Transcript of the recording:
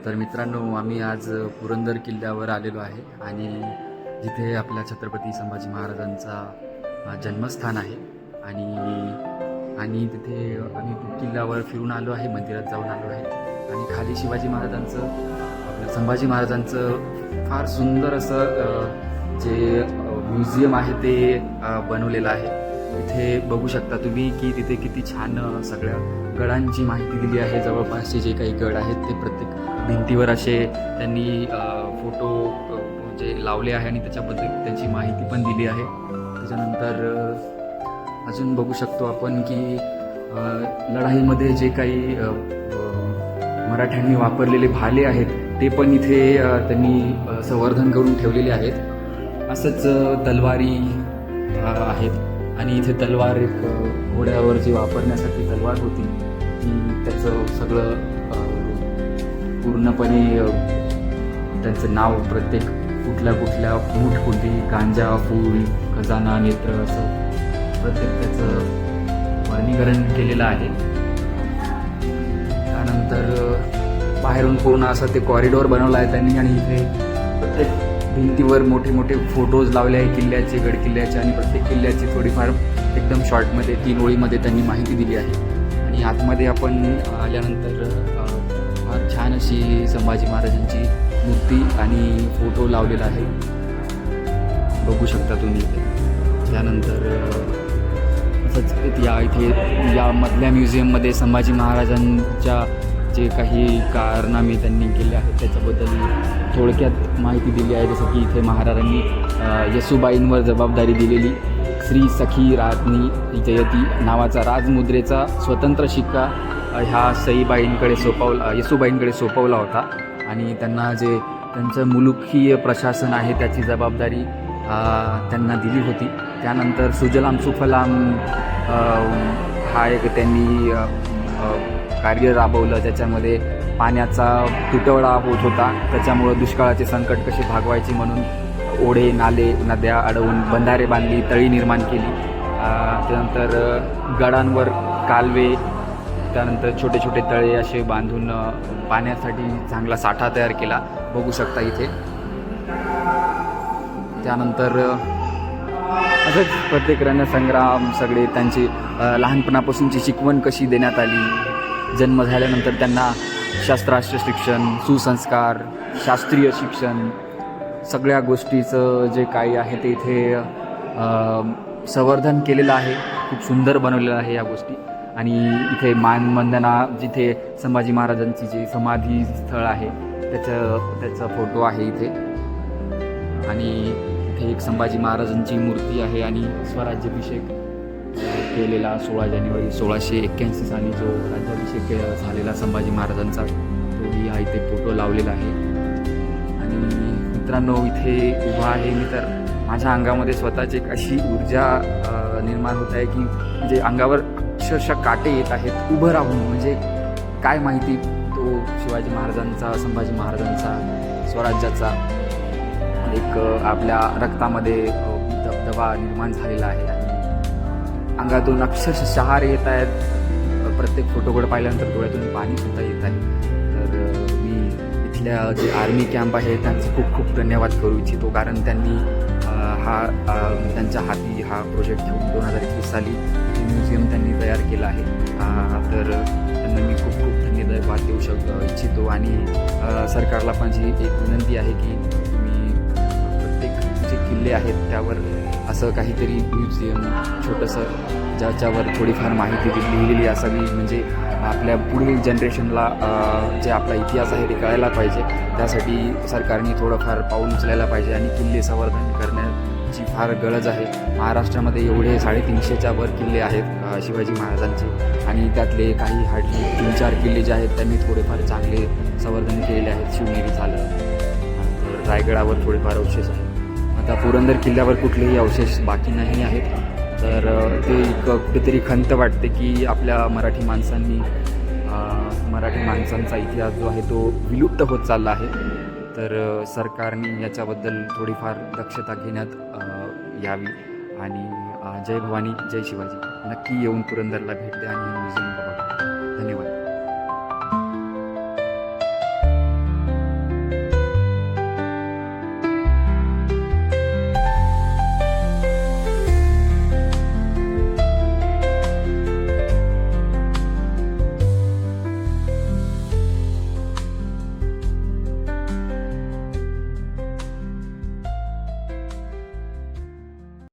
तर मित्रांनो, आम्ही आज पुरंदर किल्ल्यावर आलेलो आहे आणि जिथे आपल्या छत्रपती संभाजी महाराजांचा जन्मस्थान आहे आणि तिथे आम्ही किल्ल्यावर फिरून आलो आहे, मंदिरात जाऊन आलो आहे आणि खाली शिवाजी महाराजांचं, आपल्या संभाजी महाराजांचं फार सुंदर असं जे म्युझियम आहे ते बनवलेलं आहे. इथे बघू शकता तुम्ही की तिथे किती छान सगळ्या गडांची माहिती दिली आहे. जवळपासचे जे काही गड आहेत ते प्रत्येक भिंतीवर असे त्यांनी फोटो म्हणजे लावले आहे आणि त्याच्याबद्दल त्यांची माहिती पण दिली आहे. त्याच्यानंतर अजून बघू शकतो आपण की लढाईमध्ये जे काही मराठ्यांनी वापरलेले भाले आहेत ते पण इथे त्यांनी संवर्धन करून ठेवलेले आहेत. असंच तलवारी आहेत आणि इथे तलवार एक घोड्यावर जी वापरण्यासाठी तलवार होती ती त्याचं सगळं पूर्णपणे त्यांचं नाव प्रत्येक कुठल्या मूठ कोणती, गांजा, फूल, खजाना, नेत्र असं प्रत्येक त्याचं वर्णीकरण केलेलं आहे. त्यानंतर बाहेरून पूर्ण असं ते कॉरिडॉर बनवलं आहे त्यांनी आणि इथे प्रत्येक भिंतीवर मोठे मोठे फोटोज लावले आहे किल्ल्याचे, गड किल्ल्याचे आणि प्रत्येक किल्ल्याची थोडीफार एकदम शॉर्टमध्ये 3 ओळीमध्ये त्यांनी माहिती दिली आहे. आणि आतमध्ये आपण आल्यानंतर फार छान अशी संभाजी महाराजांची मूर्ती आणि फोटो लावलेला आहे, बघू शकता तुम्ही इथे. त्यानंतर असंच या मधल्या म्युझियममध्ये संभाजी महाराजांच्या जे काही कारनामे त्यांनी केले आहेत त्याच्याबद्दल थोडक्यात माहिती दिली आहे. जसं की इथे महाराजांनी येसूबाईंवर जबाबदारी दिलेली श्री सखी राज्ञी जयती नावाचा राजमुद्रेचा स्वतंत्र शिक्का ह्या येसूबाईंकडे सोपवला होता आणि त्यांना जे त्यांचं मुलुकी प्रशासन आहे त्याची जबाबदारी त्यांना दिली होती. त्यानंतर सुजलाम सुफलाम हा एक त्यांनी कार्य राबवलं, ज्याच्यामध्ये पाण्याचा तुटवडा होत होता. त्याच्यामुळं दुष्काळाचे संकट कसे भागवायचे म्हणून ओढे, नाले, नद्या अडवून बंधारे बांधली, तळी निर्माण केली. त्यानंतर गडांवर कालवे, त्यानंतर छोटे छोटे तळे असे बांधून पाण्यासाठी चांगला साठा तयार केला, बघू शकता इथे. त्यानंतर असंच प्रत्येक रणसंग्राम सगळे त्यांची लहानपणापासूनची शिकवण कशी देण्यात आली. जन्म झाल्यानंतर त्यांना शास्त्रास्त्र शिक्षण, सुसंस्कार, शास्त्रीय शिक्षण सगळ्या गोष्टीचं जे काही आहे ते इथे संवर्धन केलेलं आहे. खूप सुंदर बनवलेलं आहे या गोष्टी. आणि इथे मानवंदना, जिथे संभाजी महाराजांची जे समाधी स्थळ आहे त्याचा फोटो आहे इथे. आणि इथे एक संभाजी महाराजांची मूर्ती आहे आणि स्वराज्याभिषेक केलेला 16 जानेवारी 1681 साली जो राज्याभिषेक झालेला संभाजी महाराजांचा तोही हा इथे फोटो लावलेला आहे. आणि मित्रांनो, इथे उभा आहे मी तर माझ्या अंगामध्ये स्वतःची एक अशी ऊर्जा निर्माण होत आहे की म्हणजे अंगावर अक्षरशः काटे येत आहेत उभं राहून. म्हणजे काय माहिती, तो शिवाजी महाराजांचा, संभाजी महाराजांचा, स्वराज्याचा एक आपल्या रक्तामध्ये दबदबा निर्माण झालेला आहे आणि अंगातून अक्षरशः शहारे येत आहेत. प्रत्येक फोटोकडे पाहिल्यानंतर डोळ्यातून पाणीसुद्धा येत आहे. तर मी इथल्या जे आर्मी कॅम्प आहे त्यांचे खूप खूप धन्यवाद करू इच्छितो, कारण त्यांनी त्यांच्या हाती हा प्रोजेक्ट घेऊन 2021 साली म्युझियम त्यांनी तयार केला आहे. तर त्यांना मी खूप खूप धन्यवाद देऊ इच्छितो. आणि सरकारला माझी एक विनंती आहे की तुम्ही प्रत्येक जे किल्ले आहेत त्यावर असं काहीतरी म्युझियम छोटंसं ज्याच्यावर थोडीफार माहिती लिहिलेली असावी, म्हणजे आपल्या पुढील जनरेशनला जे आपला इतिहास आहे ते कळायला पाहिजे. त्यासाठी सरकारने थोडंफार पाऊल उचलायला पाहिजे आणि किल्ले संवर्धन करण्याची फार गरज आहे. महाराष्ट्रामध्ये एवढे 350च्या वर किल्ले आहेत शिवाजी महाराजांचे आणि त्यातले काही हार्डली 3-4 किल्ले जे आहेत त्यांनी थोडेफार चांगले संवर्धन केलेले आहेत. शिवनेरी झालं, रायगडावर थोडेफार अवशेष आहेत. आता पुरंदर किल्ल्यावर कुठलेही अवशेष बाकी नाही आहेत. तर ते कुठेतरी खंत वाटते की आपल्या मराठी माणसांचा इतिहास जो आहे तो विलुप्त होत चालला आहे. तर सरकारने याच्याबद्दल थोडीफार दक्षता घेण्यात यावी. आणि जय भवानी, जय शिवाजी. नक्की येऊन पुरंदरला भेट द्या आणि म्युझियम बघा. धन्यवाद.